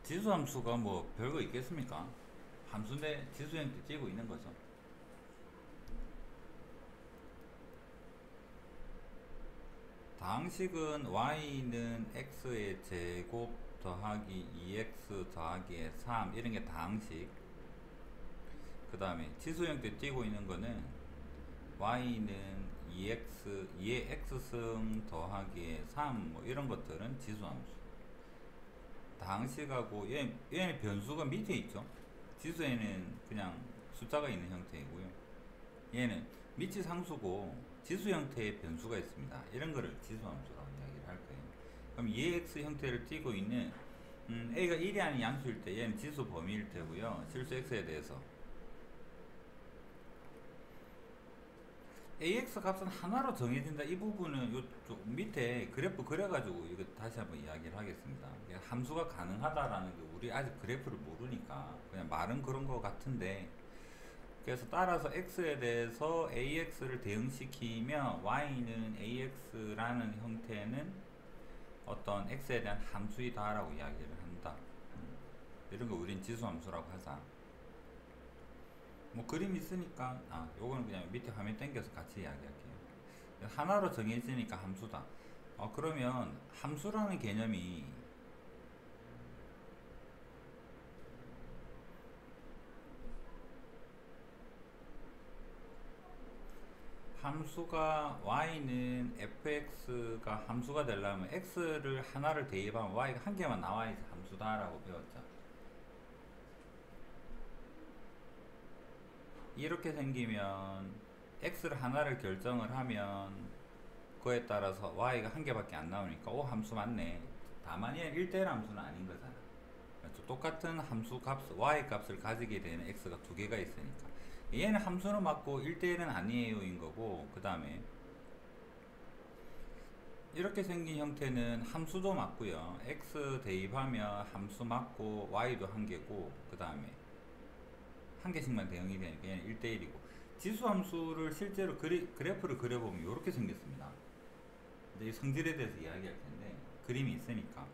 지수 함수가 뭐 별거 있겠습니까? 함수인데 지수 형태 띄고 있는 거죠. 다항식은 y는 x의 제곱 더하기 2x 더하기 3 이런 게 다항식. 그 다음에 지수 형태 띄고 있는 거는 y는 2의 x승 더하기 3 뭐 이런 것들은 지수 함수. 다항식하고 얘는 변수가 밑에 있죠. 지수에는 그냥 숫자가 있는 형태이고요. 얘는 미치 상수고 지수 형태의 변수가 있습니다. 이런 거를 지수함수라고 이야기를 할 거예요. 그럼 EX 형태를 띠고 있는 A가 1이 아닌 양수일 때 얘는 지수 범위일 테고요. 실수 X에 대해서 AX 값은 하나로 정해진다. 이 부분은 요 밑에 그래프 그려가지고 이거 다시 한번 이야기를 하겠습니다. 함수가 가능하다라는 게 우리 아직 그래프를 모르니까 그냥 말은 그런 것 같은데, 그래서 따라서 x에 대해서 ax를 대응시키면 y는 ax라는 형태는 어떤 x에 대한 함수이다 라고 이야기를 한다. 이런 거 우린 지수함수라고 하자. 뭐 그림 있으니까 요거는 그냥 밑에 화면 당겨서 같이 이야기할게요. 하나로 정해지니까 함수다. 그러면 함수라는 개념이 함수가 y는 fx가 함수가 되려면 x를 하나를 대입하면 y가 한 개만 나와야지 함수다라고 배웠죠. 이렇게 생기면 x를 하나를 결정을 하면 그에 따라서 y가 한 개밖에 안 나오니까 함수 맞네. 다만 얘는 1대1 함수는 아닌 거잖아. 그렇죠? 똑같은 함수 값 y 값을 가지게 되는 x가 두 개가 있으니까 얘는 함수는 맞고 1대1은 아니에요 인 거고, 그 다음에 이렇게 생긴 형태는 함수도 맞고요. x 대입하면 함수 맞고 y도 한 개고, 그 다음에 한 개씩만 대응이 되니까 얘는 1대1이고, 지수 함수를 실제로 그래프를 그려보면 이렇게 생겼습니다. 이제 이 성질에 대해서 이야기할 텐데 그림이 있으니까.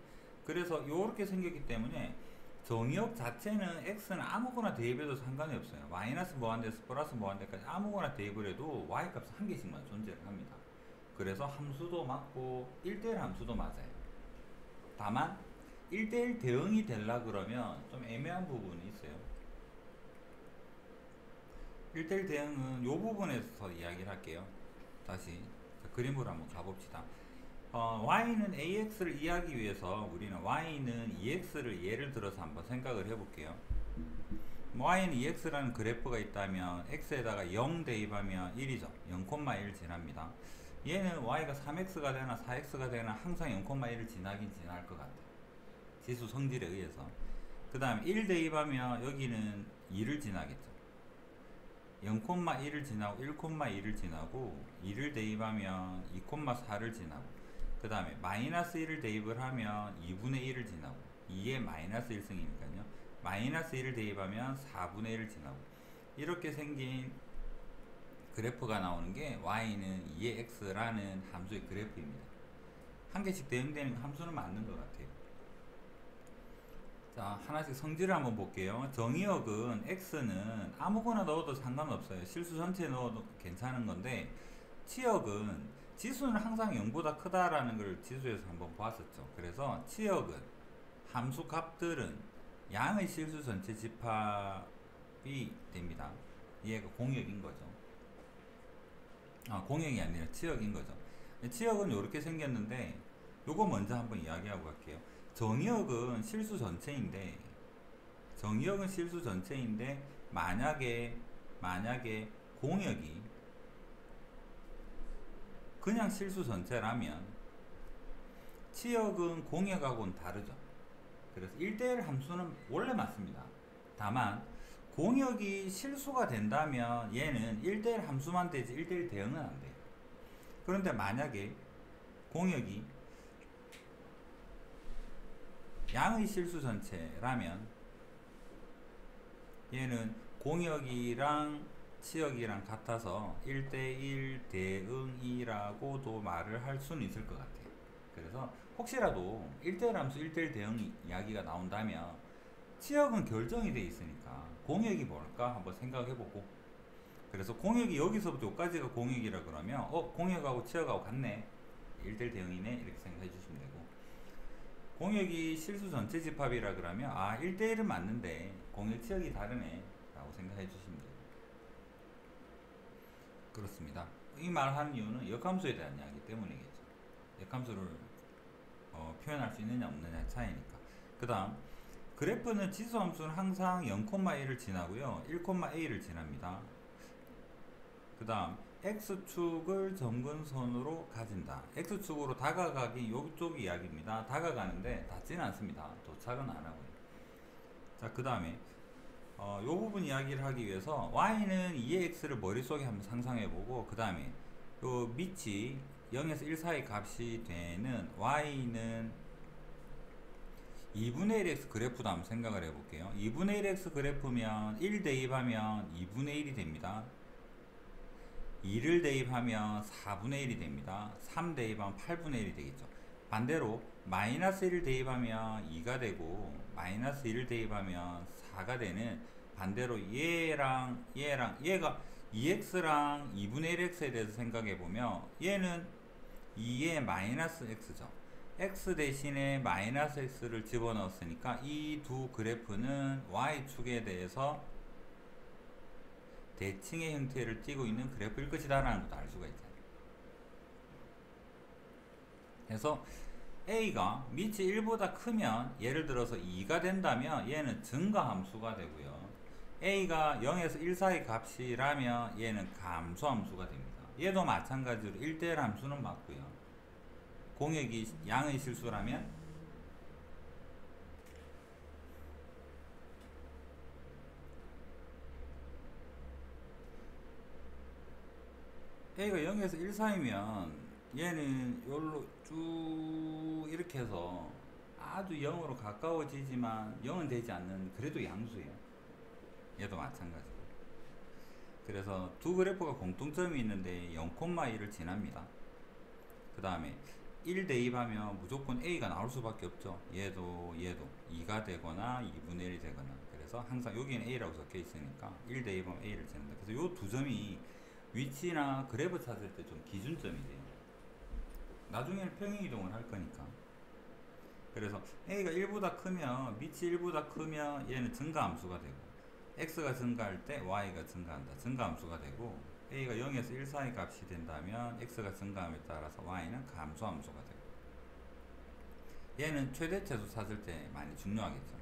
그래서 이렇게 생겼기 때문에 정의역 자체는 x는 아무거나 대입해도 상관이 없어요. 마이너스 무한대에서 플러스 무한대까지 아무거나 대입을 해도 y 값은 한 개씩만 존재를 합니다. 그래서 함수도 맞고 1대1 함수도 맞아요. 다만 1대1 대응이 되려 그러면 좀 애매한 부분이 있어요. 1대1 대응은 이 부분에서 이야기를 할게요. 다시 그림으로 한번 가봅시다. y는 ax를 이해하기 위해서 우리는 y는 2x를 예를 들어서 한번 생각을 해볼게요. y는 2x라는 그래프가 있다면 x에다가 0 대입하면 1이죠. 0,1 지납니다. 얘는 y가 3x가 되나 4x가 되나 항상 0,1을 지나긴 지날 것 같아요. 지수 성질에 의해서. 그 다음에 1 대입하면 여기는 2를 지나겠죠. 0,1을 지나고 1,2를 지나고 2를 대입하면 2,4를 지나고, 그 다음에 마이너스 1을 대입을 하면 2분의 1을 지나고 2의 마이너스 1승이니까요. 마이너스 1을 대입하면 4분의 1을 지나고, 이렇게 생긴 그래프가 나오는 게 y는 2의 x라는 함수의 그래프입니다. 한 개씩 대응되는 함수는 맞는 것 같아요. 자, 하나씩 성질을 한번 볼게요. 정의역은 x는 아무거나 넣어도 상관없어요. 실수 전체에 넣어도 괜찮은 건데, 치역은 지수는 항상 0보다 크다라는 걸 지수에서 한번 봤었죠. 그래서 치역은 함수 값들은 양의 실수 전체 집합이 됩니다. 얘가 공역인 거죠. 공역이 아니라 치역인 거죠. 치역은 이렇게 생겼는데 요거 먼저 한번 이야기하고 갈게요. 정의역은 실수 전체인데 만약에 공역이 그냥 실수 전체라면 치역은 공역하고는 다르죠. 그래서 1대1 함수는 원래 맞습니다. 다만 공역이 실수가 된다면 얘는 1대1 함수만 되지 1대1 대응은 안 돼요. 그런데 만약에 공역이 양의 실수 전체라면 얘는 공역이랑 치역이랑 같아서 1대1 대응이라고도 말을 할 수는 있을 것 같아요. 그래서 혹시라도 1대1 함수 1대1 대응 이야기가 나온다면 치역은 결정이 돼 있으니까 공역이 뭘까 한번 생각해보고, 그래서 공역이 여기서부터 여기까지가 공역이라 그러면 공역하고 치역하고 같네, 1대1 대응이네, 이렇게 생각해 주시면 되고, 공역이 실수 전체 집합이라 그러면 1대1은 맞는데 공역 치역이 다르네 라고 생각해 주시면 돼요. 그렇습니다. 이 말 하는 이유는 역함수에 대한 이야기 때문이겠죠. 역함수를 표현할 수 있느냐 없느냐 차이니까. 그 다음, 그래프는 지수함수는 항상 0,A를 지나고요 1,A를 지납니다. 그 다음, X축을 점근선으로 가진다. X축으로 다가가기, 이쪽 이야기입니다. 다가가는데 닿지는 않습니다. 도착은 안 하고요. 자, 그 다음에 요 부분 이야기를 하기 위해서 Y는 2의 X를 머릿속에 한번 상상해보고, 그 다음에 요 밑이 0에서 1 사이 값이 되는 Y는 2분의 1x 그래프도 한번 생각을 해볼게요. 2분의 1x 그래프면 1 대입하면 2분의 1이 됩니다. 2를 대입하면 4분의 1이 됩니다. 3 대입하면 8분의 1이 되겠죠. 반대로 마이너스 1을 대입하면 2가 되고 마이너스 1을 대입하면 4가 되는, 반대로 얘가 2x랑 2분의 1x에 대해서 생각해보면 얘는 2의 마이너스 x죠. x 대신에 마이너스 x를 집어넣었으니까 이 두 그래프는 y축에 대해서 대칭의 형태를 띠고 있는 그래프일 것이다 라는 것도 알 수가 있잖아요. 그래서 a가 밑이 1보다 크면, 예를 들어서 2가 된다면 얘는 증가함수가 되고요, a가 0에서 1 사이 값이라면 얘는 감소함수가 됩니다. 얘도 마찬가지로 1대1 함수는 맞고요, 공역이 양의 실수라면 a가 0에서 1 사이면 얘는 여기로 쭉 이렇게 해서 아주 0으로 가까워지지만 0은 되지 않는, 그래도 양수예요. 얘도 마찬가지고. 그래서 두 그래프가 공통점이 있는데 0,1을 지납니다. 그 다음에 1 대입하면 무조건 a가 나올 수밖에 없죠. 얘도 2가 되거나 2분의 1이 되거나. 그래서 항상 여기는 a라고 적혀 있으니까 1 대입하면 a를 지는다. 그래서 이 두 점이 위치나 그래프 찾을 때 좀 기준점이 돼요. 나중에는 평행이동을 할 거니까. 그래서 a가 1보다 크면, 밑이 1보다 크면 얘는 증가함수가 되고, x가 증가할 때 y가 증가한다, 증가함수가 되고, a가 0에서 1 사이 값이 된다면 x가 증가함에 따라서 y는 감소함수가 되고, 얘는 최대치수 찾을 때 많이 중요하겠죠.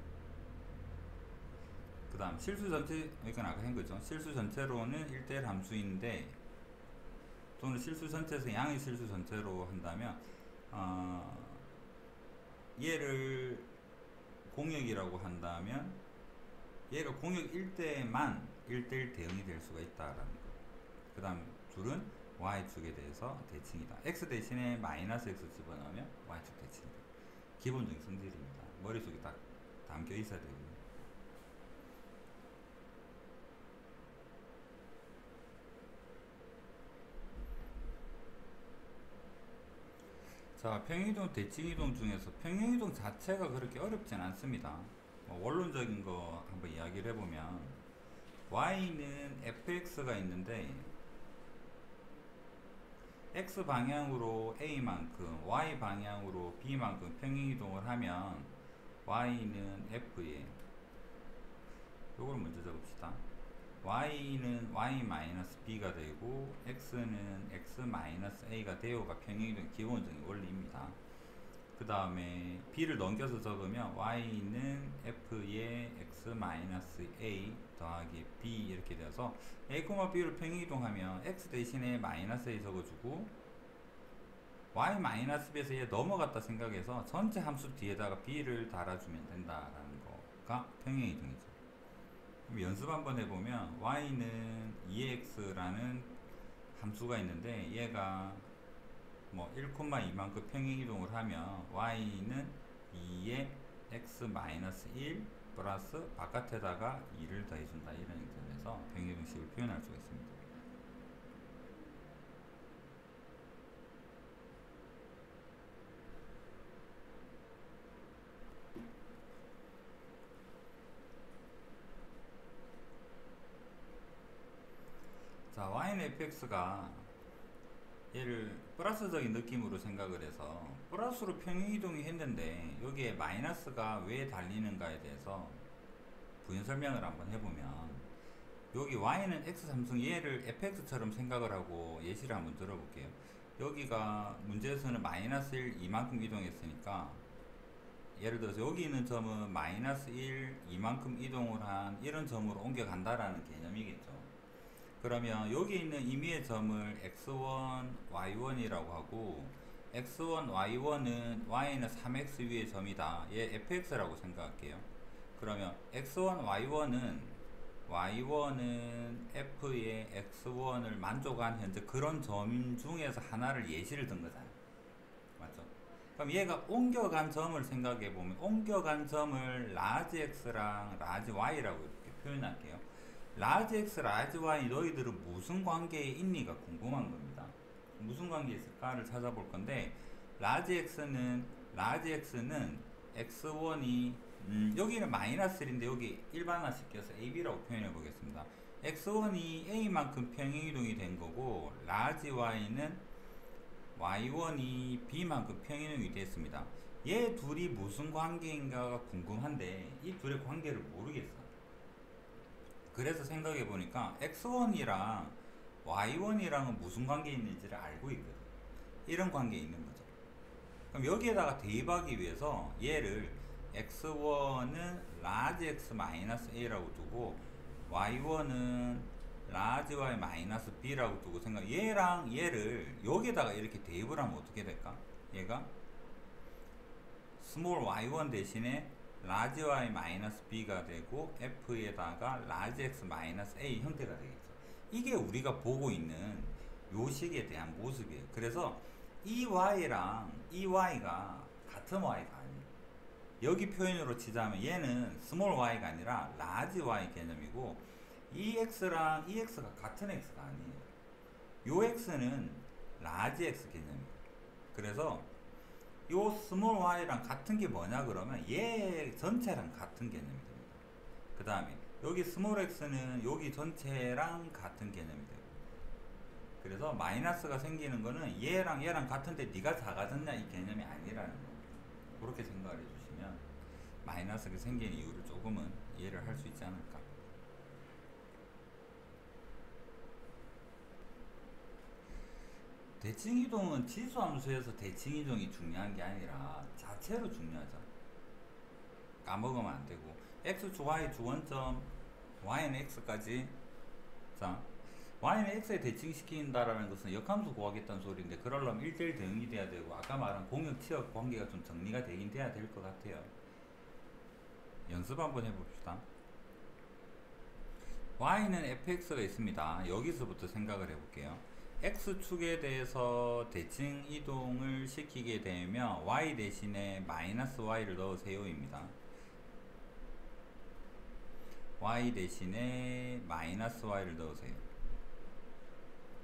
그 다음 실수 전체, 이건 아까 한 거죠. 실수 전체로는 1대1 함수인데, 또는 실수 전체에서 양의 실수 전체로 한다면 얘를 공역이라고 한다면 얘가 공역 1대만 1대1 대응이 될 수가 있다라는 거. 그 다음 둘은 y축에 대해서 대칭이다. x 대신에 마이너스 x 집어넣으면 y축 대칭이다. 기본적인 성질입니다. 머릿속에 딱 담겨 있어야 되고요. 자, 평행이동, 대칭이동 중에서 평행이동 자체가 그렇게 어렵진 않습니다. 원론적인 거 한번 이야기를 해보면, y는 fx가 있는데 x 방향으로 a만큼, y 방향으로 b만큼 평행이동을 하면 y는 f에, 요걸 먼저 적읍시다. y는 y-b가 되고 x는 x-a가 되어가 평행이동의 기본적인 원리입니다. 그 다음에 b를 넘겨서 적으면 y는 f의 x-a 더하기 b 이렇게 돼서 a, b를 평행이동하면 x 대신에 -a 적어주고 y-b에서 얘 넘어갔다 생각해서 전체 함수 뒤에다가 b를 달아주면 된다라는 거가 평행이동이죠. 연습 한번 해보면 y는 2x라는 함수가 있는데 얘가 뭐 1,2만큼 평행이동을 하면 y는 2의 x-1 플러스 바깥에다가 2를 더해준다, 이런 의미에서 평행이동식을 표현할 수가 있습니다. y는 fx가 얘를 플러스적인 느낌으로 생각을 해서 플러스로 평행이동이 했는데 여기에 마이너스가 왜 달리는가에 대해서 부연 설명을 한번 해보면, 여기 y는 x 삼성 얘를 fx처럼 생각을 하고 예시를 한번 들어볼게요. 여기가 문제에서는 마이너스 1 이만큼 이동했으니까, 예를 들어서 여기 있는 점은 마이너스 1 이만큼 이동을 한 이런 점으로 옮겨간다라는 개념이겠죠. 그러면 여기 있는 임의의 점을 x1, y1이라고 하고, x1, y1은 y는 3x 위의 점이다, 얘 fx라고 생각할게요. 그러면 x1, y1은 f의 x1을 만족한 현재 그런 점 중에서 하나를 예시를 든 거잖아요. 맞죠? 그럼 얘가 옮겨간 점을 생각해 보면, 옮겨간 점을 라지 x랑 라지 y라고 이렇게 표현할게요. 라지 x, 라지 y 너희들은 무슨 관계에 있니가 궁금한 겁니다. 무슨 관계에 있을까를 찾아볼 건데, 라지 x는 x1이 여기는 마이너스 1인데 여기 일반화시켜서 ab라고 표현해 보겠습니다. x1이 a만큼 평행이동이 된 거고, 라지 y는 y1이 b만큼 평행이동이 됐습니다. 얘 둘이 무슨 관계인가가 궁금한데 이 둘의 관계를 모르겠어. 그래서 생각해 보니까 x1이랑 y1이랑은 무슨 관계에 있는지를 알고 있거든. 이런 관계에 있는 거죠. 그럼 여기에다가 대입하기 위해서 얘를 x1은 라지 x 마이너스 a라고 두고, y1은 라지 y 마이너스 b라고 두고 얘랑 얘를 여기에다가 이렇게 대입을 하면 어떻게 될까? 얘가 스몰 y1 대신에 라지 y 마이너스 b가 되고, f에다가 라지 x 마이너스 a 형태가 되겠죠. 이게 우리가 보고 있는 요식에 대한 모습이에요. 그래서 이 y랑 이 y가 같은 y가 아니에요. 여기 표현으로 치자면 얘는 스몰 y가 아니라 라지 y 개념이고, 이 x랑 이 x가 같은 x가 아니에요. 요 x는 라지 x 개념이에요. 그래서 요 스몰 y랑 같은 게 뭐냐 그러면 얘 전체랑 같은 개념이 됩니다. 그 다음에 여기 스몰 x는 여기 전체랑 같은 개념이 되고, 그래서 마이너스가 생기는 거는 얘랑 같은데 네가 작아졌냐 이 개념이 아니라는 거. 그렇게 생각을 해주시면 마이너스가 생기는 이유를 조금은 이해를 할 수 있지 않을까. 대칭이동은 지수함수에서 대칭이동이 중요한 게 아니라 자체로 중요하죠. 까먹으면 안 되고, x, y 주원점 y는 x까지, 자 y는 x에 대칭시킨다라는 것은 역함수 구하겠다는 소리인데, 그러려면 1대1 대응이 돼야 되고, 아까 말한 공역 치역 관계가 좀 정리가 되긴 돼야 될 것 같아요. 연습 한번 해봅시다. y는 fx가 있습니다. 여기서부터 생각을 해볼게요. x축에 대해서 대칭 이동을 시키게 되면 y 대신에 마이너스 y를 넣으세요입니다. y 대신에 마이너스 y를 넣으세요.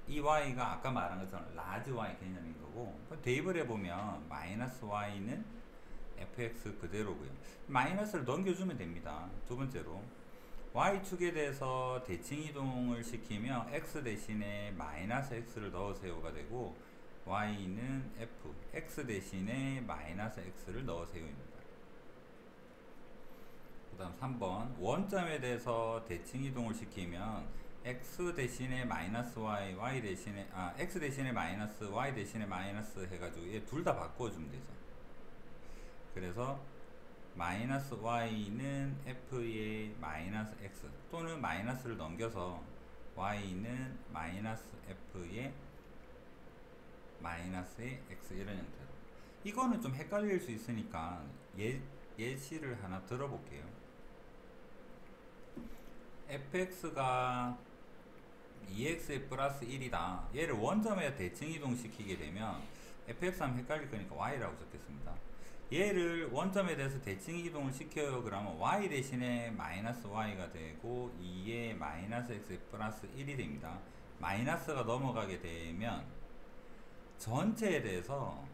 이 y가 아까 말한 것처럼 라지 y 개념인 거고, 대입을 해보면 마이너스 y는 fx 그대로고요. 마이너스를 넘겨주면 됩니다. 두 번째로 y축에 대해서 대칭 이동을 시키면 x 대신에 마이너스 x를 넣으세요가 되고, y는 f, x 대신에 마이너스 x를 넣으세요입니다. 그 다음 3번 원점에 대해서 대칭 이동을 시키면 x 대신에 마이너스 y, y 대신에 x 대신에 마이너스, y 대신에 마이너스 해가지고 얘 둘 다 바꿔주면 되죠. 그래서 마이너스 y는 f의 마이너스 x, 또는 마이너스를 넘겨서 y는 마이너스 f의 마이너스의 x, 이런 형태로. 이거는 좀 헷갈릴 수 있으니까 예시를 하나 들어볼게요. fx가 2x 플러스 1이다. 얘를 원점에 대칭 이동시키게 되면 fx 하면 헷갈릴 거니까 y라고 적겠습니다. 얘를 원점에 대해서 대칭 이동을 시켜요. 그러면 y 대신에 마이너스 y가 되고 2에 마이너스 x 플러스 1이 됩니다. 마이너스가 넘어가게 되면 전체에 대해서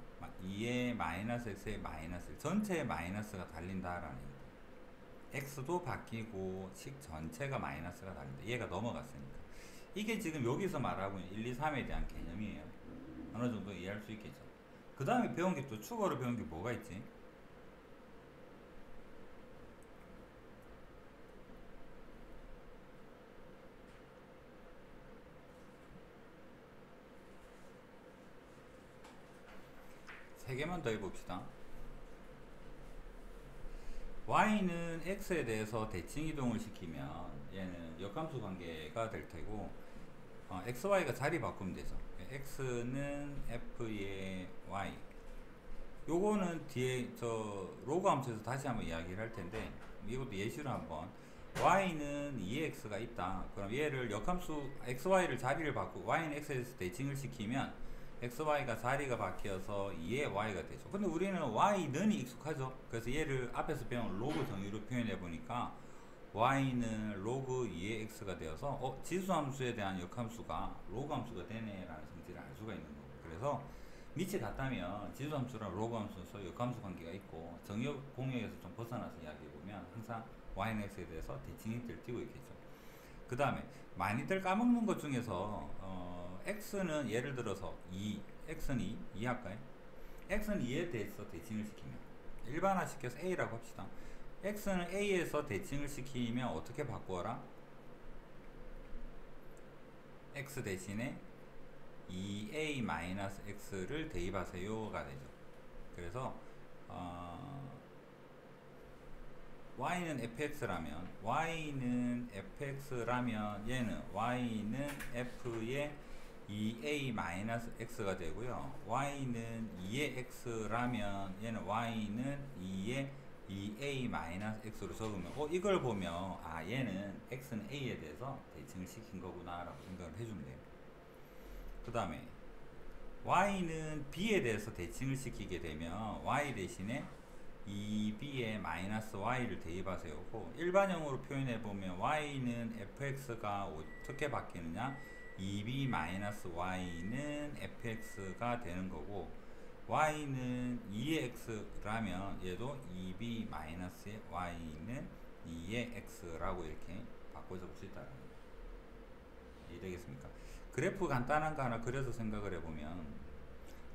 2에 마이너스 x에 마이너스 1, 전체에 마이너스가 달린다라는 얘기입니다. x도 바뀌고 식 전체가 마이너스가 달린다. 얘가 넘어갔으니까. 이게 지금 여기서 말하고 있는 1, 2, 3에 대한 개념이에요. 어느 정도 이해할 수 있겠죠. 그 다음에 배운 게 또 추가로 배운 게 뭐가 있지? 세 개만 더 해봅시다. y는 x에 대해서 대칭 이동을 시키면 얘는 역함수 관계가 될 테고, xy가 자리 바꾸면 되죠. x는 f의 y. 요거는 뒤에 저 로그 함수에서 다시 한번 이야기를 할 텐데, 이것도 예시로 한번. y는 2x가 있다. 그럼 얘를 역함수 xy를 자리를 바꾸고 y는 x에서 대칭을 시키면 xy가 자리가 바뀌어서 2의 y가 되죠. 근데 우리는 y는이 익숙하죠. 그래서 얘를 앞에서 배운 로그 정의로 표현해 보니까 y는 로그 2의 x가 되어서 지수함수에 대한 역함수가 로그 함수가 되네 라는 성질을 알 수가 있는 거고, 그래서 밑이 같다면 지수함수랑 로그 함수에서 역함수 관계가 있고, 정역 공역에서 좀 벗어나서 이야기해 보면 항상 y는 x에 대해서 대칭이 띄고 있겠죠. 그 다음에 많이들 까먹는 것 중에서 x는 예를 들어서 2, x는 2 할까요? x는 2에 대해서 대칭을 시키면, 일반화 시켜서 a라고 합시다. x는 a에서 대칭을 시키면 어떻게 바꾸어라? x 대신에 2a-x를 대입하세요가 되죠. 그래서 y는 fx라면 얘는 y는 f의 2a-x가 되고요. y는 2의 x라면 얘는 y는 2의 2a-x로 적으면 이걸 보면 얘는 x는 a에 대해서 대칭을 시킨 거구나 라고 생각을 해주면 돼요. 그 다음에 y는 b에 대해서 대칭을 시키게 되면 y 대신에 2b에 마이너스 y를 대입하세요. 일반형으로 표현해보면 y는 fx가 어떻게 바뀌느냐, 2b 마이너스 y는 fx가 되는 거고, y는 2의 x라면 얘도 2b 마이너스 y는 2의 x라고 이렇게 바꿔 적을 수 있다는 거예요. 이해되겠습니까? 그래프 간단한 거 하나 그려서 생각을 해보면,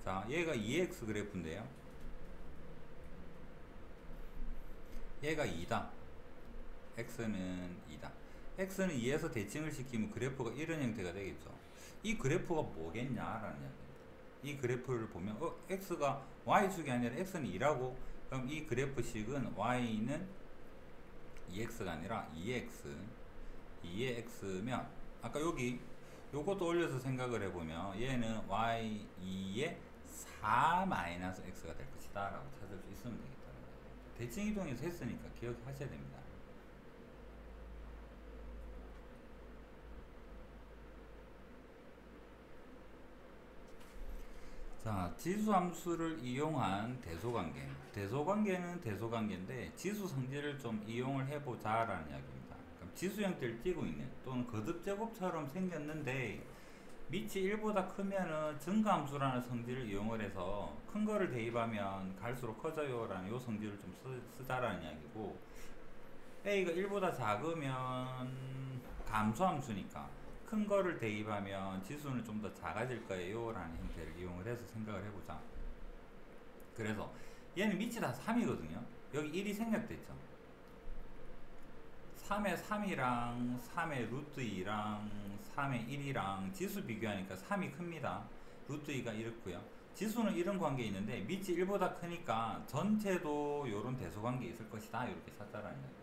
자, 얘가 2의 x 그래프인데요, 얘가 2다. x는 2다. x는 2에서 대칭을 시키면 그래프가 이런 형태가 되겠죠. 이 그래프가 뭐겠냐라는 이야기입니다. 이 그래프를 보면 x가 y축이 아니라 x는 2라고, 그럼 이 그래프식은 y는 2x가 아니라 2x 2의 x면, 아까 여기 요것도 올려서 생각을 해보면 얘는 y 2의 4-x가 될 것이다 라고 찾을 수 있으면 되겠다. 대칭 이동에서 했으니까 기억하셔야 됩니다. 자, 지수함수를 이용한 대소관계. 대소관계는 대소관계인데 지수 성질을 좀 이용을 해보자 라는 이야기입니다. 그럼 지수 형태를 띠고 있는, 또는 거듭제곱처럼 생겼는데 밑이 1보다 크면은 증가함수라는 성질을 이용을 해서 큰 거를 대입하면 갈수록 커져요 라는 요 성질을 좀 쓰자라는 이야기고, a가 1보다 작으면 감소함수니까 큰 거를 대입하면 지수는 좀 더 작아질 거예요 라는 형태를 이용을 해서 생각을 해보자. 그래서 얘는 밑이 다 3이거든요 여기 1이 생략됐죠. 3의 3이랑 3의 루트 2랑 3의 1이랑 지수 비교하니까 3이 큽니다. 루트 2가 이렇고요. 지수는 이런 관계 있는데 밑이 1보다 크니까 전체도 이런 대소관계 있을 것이다 이렇게 찾자라는 거예요.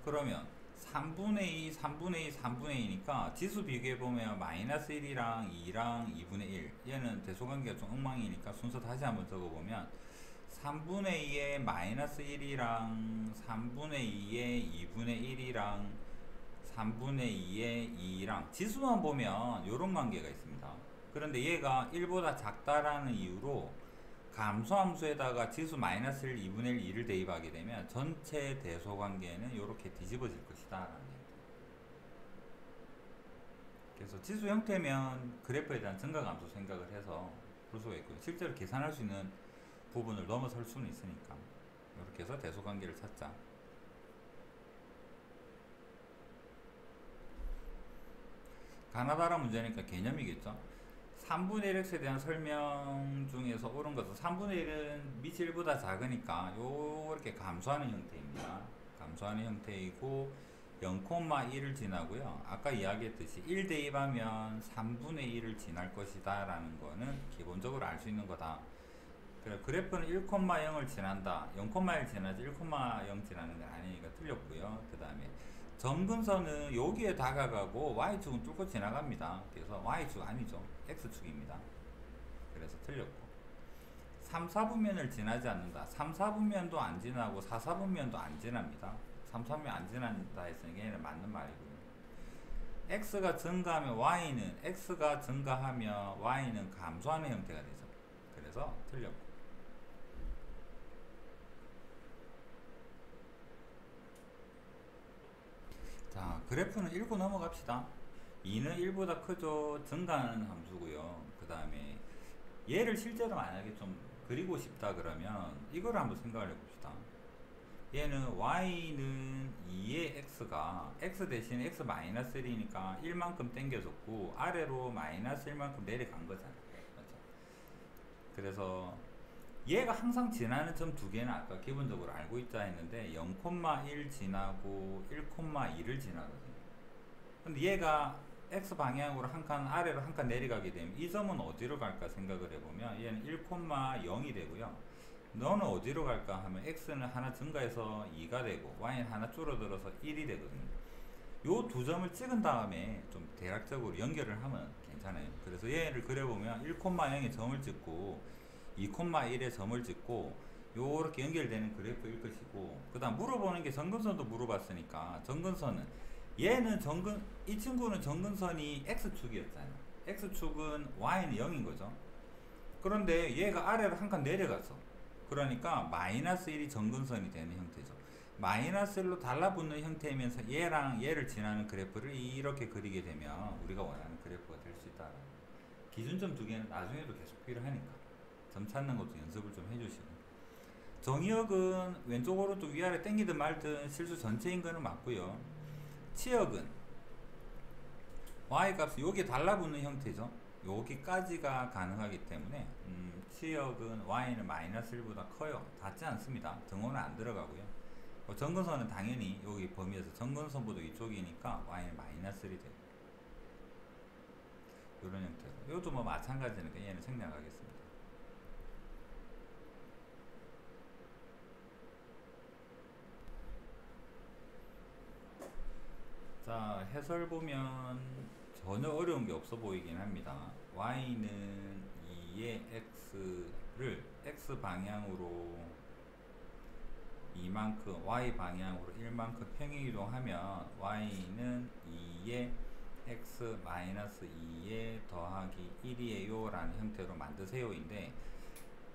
그러면 3분의 2, 3분의 2, 3분의 2니까 지수 비교해보면 마이너스 1이랑 2랑 2분의 1, 얘는 대소관계가 좀 엉망이니까 순서 다시 한번 적어보면 3분의 2의 마이너스 1이랑 3분의 2의 2분의 1이랑 3분의 2의 2랑 지수만 보면 이런 관계가 있습니다. 그런데 얘가 1보다 작다라는 이유로 감소함수에다가 지수 마이너스 1, 2분의 1, 2를 대입하게 되면 전체 대소관계는 이렇게 뒤집어질 것이다 라는 얘기입니다. 그래서 지수 형태면 그래프에 대한 증가감소 생각을 해서 볼 수가 있고요. 실제로 계산할 수 있는 부분을 넘어설 수는 있으니까 이렇게 해서 대소관계를 찾자. 가나다라 문제니까 개념이겠죠. 3분의 1x에 대한 설명 중에서 옳은 것은 3분의 1은 밑이 1보다 작으니까 요렇게 감소하는 형태입니다. 감소하는 형태이고 0,1을 지나고요. 아까 이야기했듯이 1 대입하면 3분의 1을 지날 것이다 라는 거는 기본적으로 알 수 있는 거다. 그래프는 1,0을 지난다. 0,1 지나지 1,0 지나는 건 아니니까 틀렸고요. 그 다음에 점근선은 여기에 다가가고 Y축은 뚫고 지나갑니다. 그래서 Y축 아니죠. X축입니다. 그래서 틀렸고 3, 4분면을 지나지 않는다. 3, 4분면도 안 지나고 4, 4분면도 안 지납니다. 3, 4분면 안 지난다 했으니까 얘는 맞는 말이고요. X가 증가하면 Y는 X가 증가하면 Y는 감소하는 형태가 되죠. 그래서 틀렸고 자, 그래프는 읽고 넘어갑시다. 2는 1보다 크죠. 증가하는 함수고요. 그 다음에 얘를 실제로 만약에 좀 그리고 싶다 그러면 이거를 한번 생각을 해봅시다. 얘는 y는 2의 x가 x 대신 x-1이니까 1만큼 당겨졌고 아래로 마이너스 1만큼 내려간 거잖아요. 맞죠? 그래서 얘가 항상 지나는 점 두 개는 아까 기본적으로 알고 있자 했는데 0,1 지나고 1,2를 지나거든요. 근데 얘가 x 방향으로 한 칸 아래로 한 칸 내려가게 되면 이 점은 어디로 갈까 생각을 해보면 얘는 1,0이 되고요. 너는 어디로 갈까 하면 x는 하나 증가해서 2가 되고 y는 하나 줄어들어서 1이 되거든요. 요 두 점을 찍은 다음에 좀 대략적으로 연결을 하면 괜찮아요. 그래서 얘를 그려보면 1,0에 점을 찍고 2,1에 점을 찍고 요렇게 연결되는 그래프일 것이고, 그 다음 물어보는 게 정근선도 물어봤으니까 정근선은 얘는 이 친구는 정근선이 x축이었잖아요. x축은 y는 0인 거죠. 그런데 얘가 아래로 한 칸 내려가서 그러니까 마이너스 1이 정근선이 되는 형태죠. 마이너스 1로 달라붙는 형태이면서 얘랑 얘를 지나는 그래프를 이렇게 그리게 되면 우리가 원하는 그래프가 될 수 있다. 기준점 두 개는 나중에도 계속 필요하니까 점 찾는 것도 연습을 좀 해주시고, 정의역은 왼쪽 오른쪽 위아래 땡기든 말든 실수 전체인 거는 맞고요. 치역은 y 값이 여기에 달라붙는 형태죠. 여기까지가 가능하기 때문에 치역은 y는 마이너스 1보다 커요. 닿지 않습니다. 등호는 안 들어가고요. 정근선은 당연히 여기 범위에서 정근선보다 이쪽이니까 y는 마이너스 1이 되고 이런 형태로, 이것도 뭐 마찬가지니까 얘는 생략하겠습니다. 자, 해설 보면 전혀 어려운 게 없어 보이긴 합니다. y는 2의 x를 x 방향으로 2만큼, y 방향으로 1만큼 평행이동하면 y는 2의 x-2에 더하기 1이에요 라는 형태로 만드세요인데,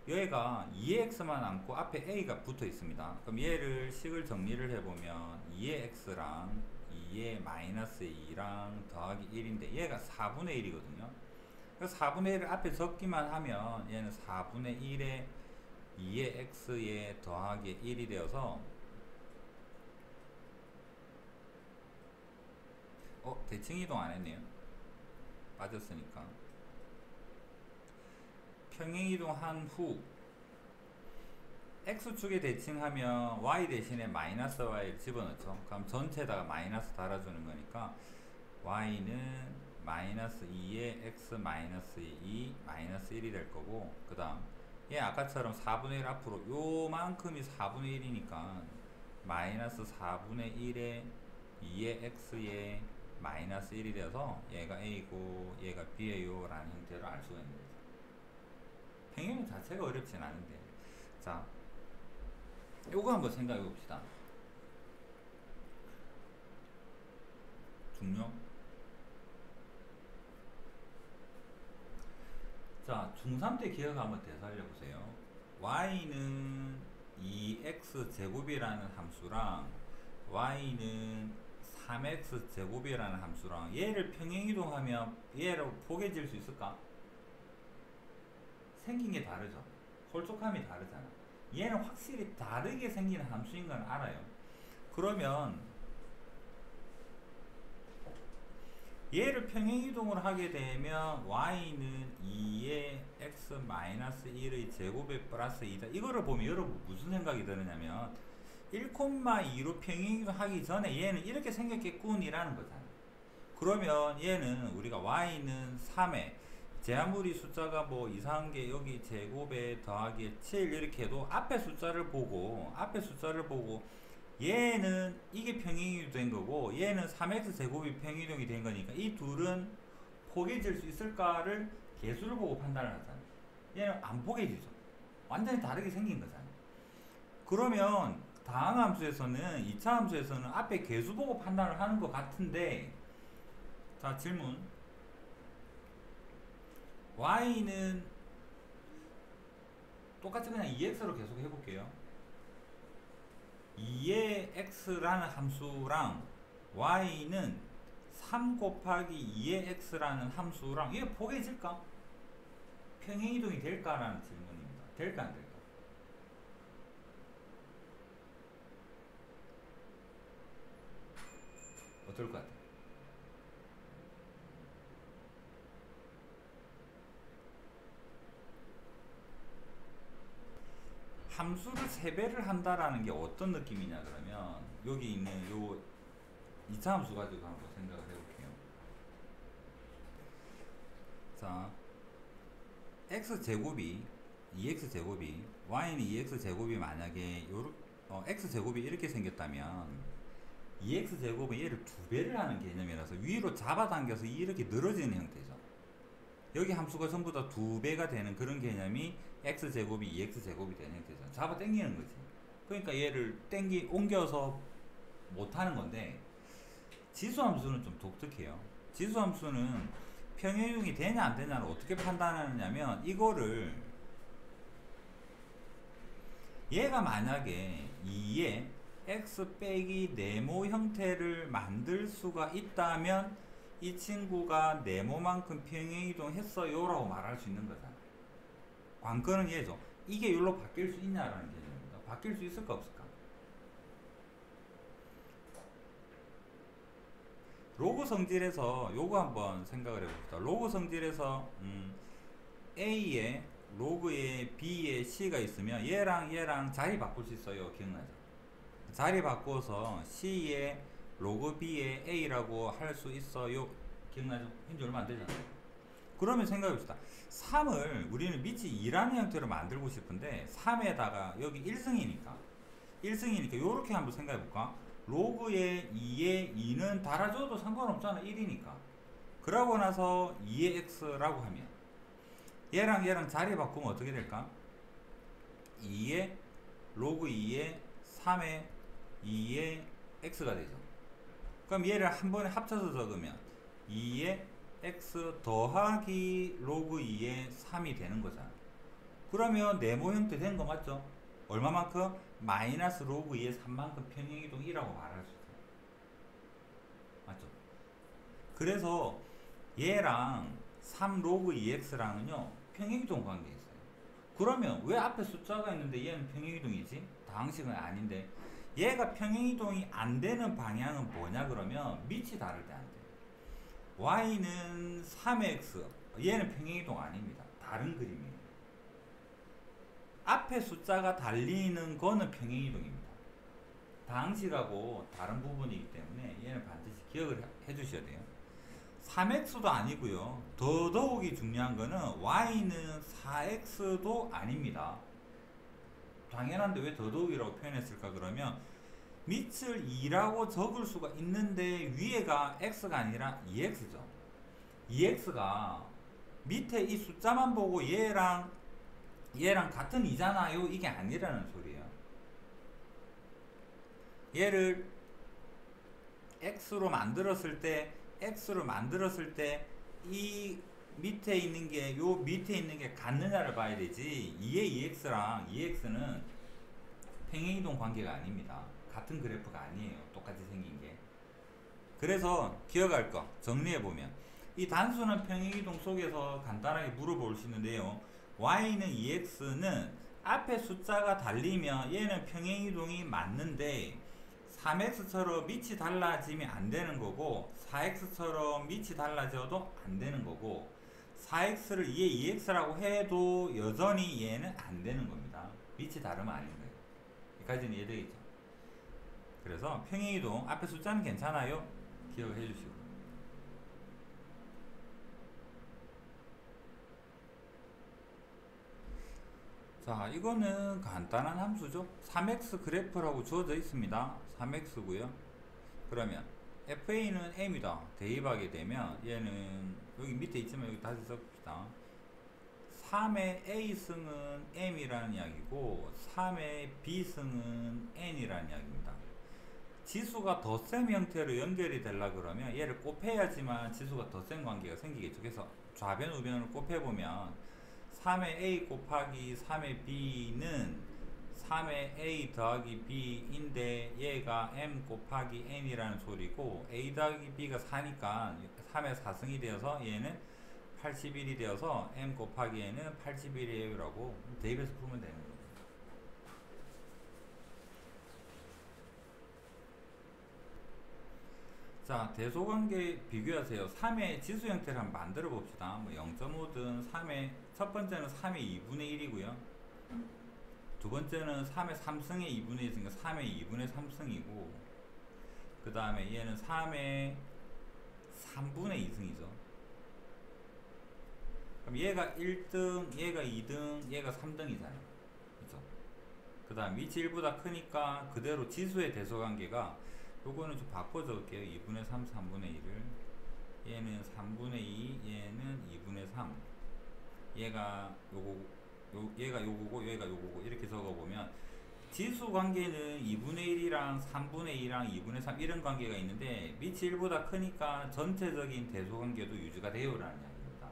얘가 2x만 안고 앞에 a가 붙어 있습니다. 그럼 얘를 식을 정리를 해보면 2의 x랑 2의 마이너스 2랑 더하기 1인데 얘가 4분의 1이거든요. 그래서 4분의 1을 앞에 적기만 하면 얘는 4분의 1에 2의 x에 더하기 1이 되어서 대칭이동 안 했네요. 빠졌으니까. 평행이동한 후 x축에 대칭하면 y 대신에 마이너스 y를 집어넣죠. 그럼 전체에다가 마이너스 달아주는 거니까 y는 마이너스 2에 x 마이너스 2 마이너스 1이 될 거고, 그 다음 얘 아까처럼 4분의 1 앞으로 요만큼이 4분의 1이니까 마이너스 4분의 1에 2의 x에 마이너스 1이 되어서 얘가 a고 얘가 b예요 라는 형태로 알 수가 있는 거죠. 평행 자체가 어렵진 않은데, 자, 요거 한번 생각해 봅시다. 중요. 자, 중3 때 기억 한번 되살려 보세요. y는 2x 제곱이라는 함수랑 y는 3x 제곱이라는 함수랑 얘를 평행이동하면 얘로 포개질 수 있을까? 생긴 게 다르죠. 홀쭉함이 다르잖아. 얘는 확실히 다르게 생기는 함수인 건 알아요. 그러면 얘를 평행이동을 하게 되면 y는 2의 x 마이너스 1의 제곱에 플러스 2다. 이거를 보면 여러분 무슨 생각이 드느냐면 1,2로 평행이동 하기 전에 얘는 이렇게 생겼겠군이라는 거잖아요. 그러면 얘는 우리가 y는 3에 제 아무리 숫자가 뭐 이상한 게 여기 제곱에 더하기 7 이렇게 해도 앞에 숫자를 보고 얘는 이게 평행이동이 된 거고 얘는 3x 제곱이 평행이동이 된 거니까 이 둘은 포개질 수 있을까를 개수를 보고 판단을 하잖아요. 얘는 안 포개지죠. 완전히 다르게 생긴 거잖아요. 그러면 다항함수에서는 2차 함수에서는 앞에 개수 보고 판단을 하는 것 같은데, 자 질문, y는 똑같이 그냥 2x로 계속 해볼게요. 2의 x라는 함수랑 y는 3 곱하기 2의 x라는 함수랑 이게 포개질까? 평행이동이 될까라는 질문입니다. 될까 안 될까? 어떨 것 같아요? 함수를 3배를 한다라는 게 어떤 느낌이냐 그러면 여기 있는 요 2차 함수 가지고 한번 생각을 해볼게요. 자, x제곱이 2x제곱이 y는 2x제곱이 만약에 x제곱이 이렇게 생겼다면 2x제곱은 얘를 2배를 하는 개념이라서 위로 잡아당겨서 이렇게 늘어지는 형태죠. 여기 함수가 전부 다 2배가 되는 그런 개념이 x제곱이 2x제곱이 되는 형태죠. 잡아 당기는 거지. 그러니까 얘를 옮겨서 못하는 건데, 지수함수는 좀 독특해요. 지수함수는 평행이동이 되냐 안 되냐를 어떻게 판단하느냐면, 이거를 얘가 만약에 2의 x 빼기 네모 형태를 만들 수가 있다면 이 친구가 네모만큼 평행이동 했어요 라고 말할 수 있는 거잖아. 관건은 얘죠. 이게 여기로 바뀔 수 있냐라는 개념입니다. 바뀔 수 있을까 없을까? 로그 성질에서 요거 한번 생각을 해봅시다. 로그 성질에서 A에 로그에 B에 C가 있으면 얘랑 자리 바꿀 수 있어요. 기억나죠? 자리 바꿔서 C에 로그 B에 A라고 할 수 있어요. 기억나죠? 현재 얼마 안 되잖아요. 그러면 생각해봅시다. 3을 우리는 밑이 2라는 형태로 만들고 싶은데 3에다가 여기 1승이니까 요렇게 한번 생각해볼까? 로그에 2에 2는 달아줘도 상관없잖아. 1이니까. 그러고 나서 2의 x라고 하면 얘랑 자리 바꾸면 어떻게 될까? 2의 로그 2의 3의 2의 x가 되죠. 그럼 얘를 한 번에 합쳐서 적으면 2의 x 더하기 로그 2의 3이 되는 거잖아. 그러면 네모 형태 된 거 맞죠? 얼마만큼? 마이너스 로그 2의 3만큼 평행이동이라고 말할 수 있어요. 맞죠? 그래서 얘랑 3 로그 2x랑은요 평행이동 관계 있어요. 그러면 왜 앞에 숫자가 있는데 얘는 평행이동이지? 다항식은 아닌데. 얘가 평행이동이 안 되는 방향은 뭐냐 그러면 밑이 다를 때 안 돼요. y는 3x, 얘는 평행이동 아닙니다. 다른 그림이에요. 앞에 숫자가 달리는 거는 평행이동입니다. 다항식하고 다른 부분이기 때문에 얘는 반드시 기억을 해 주셔야 돼요. 3x도 아니고요. 더더욱이 중요한 거는 y는 4x도 아닙니다. 당연한데 왜 더더욱이라고 표현했을까 그러면 밑을 2라고 적을 수가 있는데 위에가 x가 아니라 2x죠. 2x가 밑에 이 숫자만 보고 얘랑 같은 2잖아요. 이게 아니라는 소리예요. 얘를 x로 만들었을 때 이 밑에 있는 게 요 밑에 있는 게 같느냐를 봐야 되지. 2의 2x랑 2x는 평행이동 관계가 아닙니다. 같은 그래프가 아니에요. 똑같이 생긴 게. 그래서 기억할 거 정리해보면 이 단순한 평행이동 속에서 간단하게 물어볼 수 있는데요. y는 2x는 앞에 숫자가 달리면 얘는 평행이동이 맞는데 3x처럼 밑이 달라지면 안 되는 거고 4x처럼 밑이 달라져도 안 되는 거고 4x를 2에 2x라고 해도 여전히 얘는 안 되는 겁니다. 밑이 다르면 아닌 거예요. 여기까지는 이해되겠죠? 그래서 평행이동 앞에 숫자는 괜찮아요? 기억을 해주시고. 자, 이거는 간단한 함수죠. 3x 그래프라고 주어져 있습니다. 3x고요. 그러면 fa는 m이다. 대입하게 되면 얘는 여기 밑에 있지만 여기 다시 써봅시다. 3의 a승은 m이라는 이야기고 3의 b승은 n이라는 이야기입니다. 지수가 덧셈 형태로 연결이 되려 그러면 얘를 곱해야지만 지수가 덧셈 관계가 생기겠죠. 그래서 좌변 우변을 곱해보면 3의 a 곱하기 3의 b는 3의 a 더하기 b인데 얘가 m 곱하기 n이라는 소리고 a 더하기 b가 4니까 3의 4승이 되어서 얘는 81이 되어서 m 곱하기 n은 81이에요 라고 대입해서 풀면 되는 거예요. 자, 대소관계 비교하세요. 3의 지수 형태를 한번 만들어 봅시다. 뭐 0.5든 3의 첫 번째는 3의 2분의 1이고요. 두 번째는 3의 3승의 2분의 1이니까 3의 2분의 3승이고 그 다음에 얘는 3의 3분의 2승이죠. 그럼 얘가 1등, 얘가 2등, 얘가 3등이잖아요. 그죠? 그 다음 위치 1보다 크니까 그대로 지수의 대소관계가 요거는 좀 바꿔 적을게요. 2분의 3, 3분의 1을 얘는 3분의 2, 얘는 2분의 3 얘가 요거고 얘가 요거고 이렇게 적어보면 지수 관계는 2분의 1이랑 3분의 2랑 2분의 3 이런 관계가 있는데 밑이 1보다 크니까 전체적인 대소 관계도 유지가 돼요 라는 이야기입니다.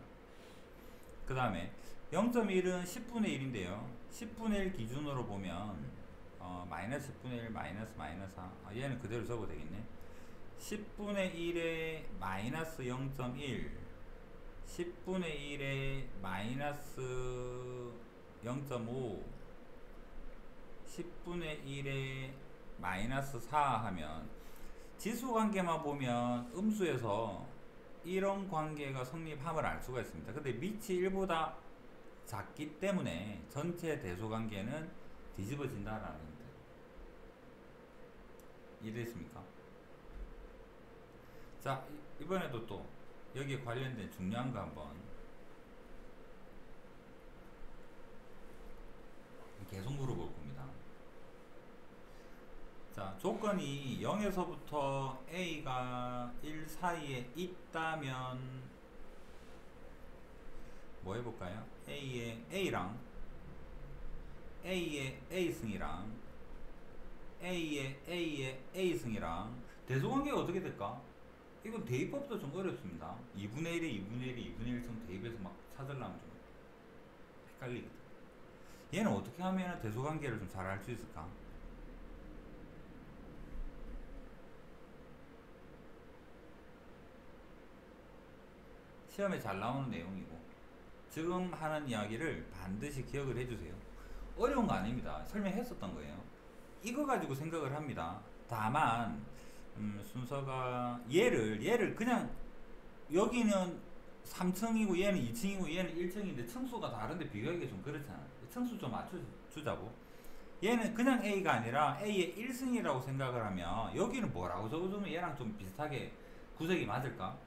그 다음에 0.1은 10분의 1인데요 10분의 1 기준으로 보면 마이너스 10분의 1 마이너스 4 얘는 그대로 적어도 되겠네. 10분의 1에 마이너스 0.1 10분의 1에 마이너스 0.5 10분의 1에 마이너스 4 하면 지수 관계만 보면 음수에서 이런 관계가 성립함을 알 수가 있습니다. 근데 밑이 1보다 작기 때문에 전체 대소 관계는 뒤집어진다라는 데 이해됐습니까? 자, 이번에도 또 여기에 관련된 중요한 거 한번 계속 물어볼 겁니다. 자, 조건이 0에서부터 a가 1 사이에 있다면 뭐 해볼까요? a의 a랑 a의 a승이랑 a의 a승이랑 대소관계가 어떻게 될까? 이건 대입법도 좀 어렵습니다. 2분의 1에 2분의 1에 2분의 1좀 대입해서 막 찾으려면 좀 헷갈리거든. 얘는 어떻게 하면 대소관계를 좀 잘 알 수 있을까? 시험에 잘 나오는 내용이고 지금 하는 이야기를 반드시 기억을 해주세요. 어려운 거 아닙니다. 설명했었던 거예요. 이거 가지고 생각을 합니다. 다만 순서가 얘를 그냥 여기는 3층이고 얘는 2층이고 얘는 1층인데 층수가 다른데 비교하기가 좀 그렇잖아. 층수 좀 맞춰주자고. 얘는 그냥 A가 아니라 A의 1승이라고 생각을 하면 여기는 뭐라고 적어주면 얘랑 좀 비슷하게 구색이 맞을까?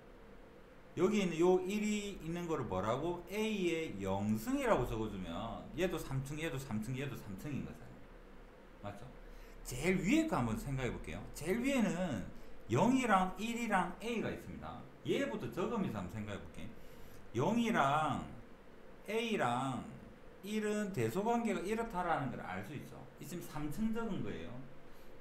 여기 있는 요 1이 있는 거를 뭐라고? A의 0승이라고 적어주면 얘도 3층, 얘도 3층, 얘도 3층인 거잖아요. 맞죠? 제일 위에 거 한번 생각해 볼게요. 제일 위에는 0이랑 1이랑 A가 있습니다. 얘부터 적으면서 한번 생각해 볼게요. 0이랑 A랑 1은 대소관계가 이렇다라는 걸 알 수 있죠. 지금 3층 적은 거예요.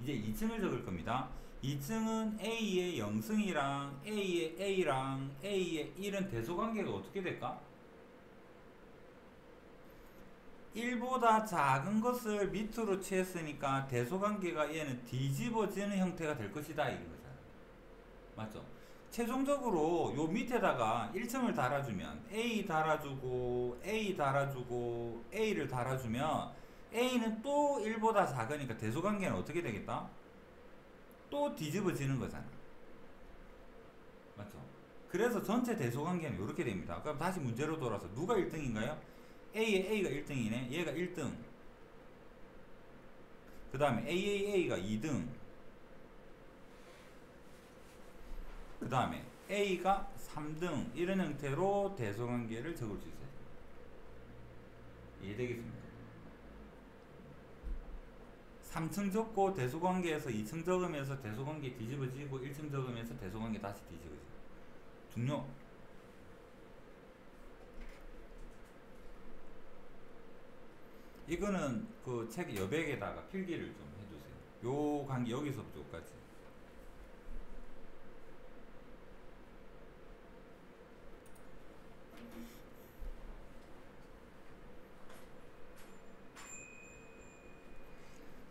이제 2층을 적을 겁니다. 2층은 A의 0승이랑 A의 A랑 A의 1은 대소관계가 어떻게 될까? 1보다 작은 것을 밑으로 취했으니까 대소관계가 얘는 뒤집어지는 형태가 될 것이다 이거잖아요. 맞죠? 최종적으로 요 밑에다가 1층을 달아주면 A 달아주고 A 달아주고 A를 달아주면 A는 또 1보다 작으니까 대소관계는 어떻게 되겠다? 또 뒤집어지는 거잖아. 맞죠? 그래서 전체 대소관계는 이렇게 됩니다. 그럼 다시 문제로 돌아서 누가 1등인가요? A의 A가 1등이네. 얘가 1등. 그 다음에 AAA가 2등. 그 다음에 A가 3등. 이런 형태로 대소관계를 적을 수 있어요. 이해되겠습니까? 3층 적고 대소관계에서 2층 적으면서 대소관계 뒤집어지고 1층 적으면서 대소관계 다시 뒤집어지고. 중요. 이거는 그 책 여백에다가 필기를 좀 해두세요. 요 관계 여기서부터 여기까지.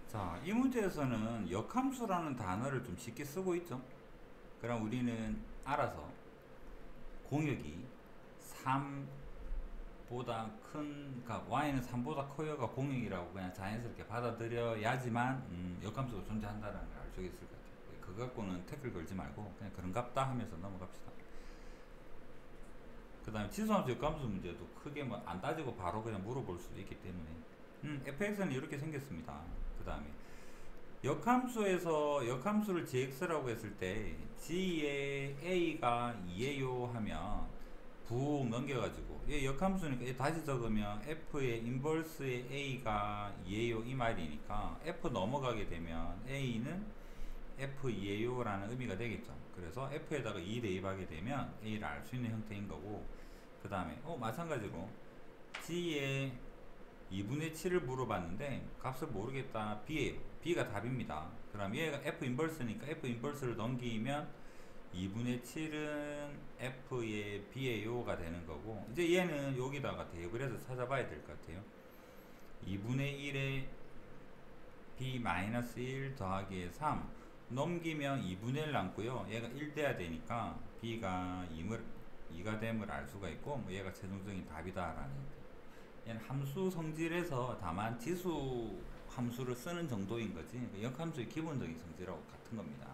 자, 이 문제에서는 역함수라는 단어를 좀 쉽게 쓰고 있죠. 그럼 우리는 알아서 공역이 3보다 큰, 그러니까 y는 3보다 커요가 공역이라고 그냥 자연스럽게 받아들여야지만 역함수가 존재한다는 걸 알 수 있을 것 같아요. 그거 갖고는 태클 걸지 말고 그냥 그런갑다 하면서 넘어갑시다. 그 다음에 지수함수 역함수 문제도 크게 뭐 안 따지고 바로 그냥 물어볼 수도 있기 때문에 fx는 이렇게 생겼습니다. 그 다음에 역함수에서 역함수를 gx라고 했을 때 g의 a가 2예요 하면 푹 넘겨가지고 얘 역함수니까 얘 다시 적으면 f의 인버스의 a가 2예요 이 말이니까 f 넘어가게 되면 a는 f2예요 라는 의미가 되겠죠. 그래서 f에다가 2 대입하게 되면 a를 알 수 있는 형태인 거고, 그 다음에 마찬가지로 g의 2분의 7을 물어봤는데 값을 모르겠다. b예요. b가 답입니다. 그럼 얘가 f 인버스니까 f 인버스를 넘기면 2분의 7은 f의 b예요가 되는 거고, 이제 얘는 여기다가 대입을 해서 찾아봐야 될 것 같아요. 2분의 1에 b-1 더하기 3 넘기면 2분의 1 남고요. 얘가 1 돼야 되니까 b가 2가 됨을 알 수가 있고, 뭐 얘가 최종적인 답이다 라는, 얘는 함수 성질에서 다만 지수 함수를 쓰는 정도인 거지 역함수의 기본적인 성질하고 같은 겁니다.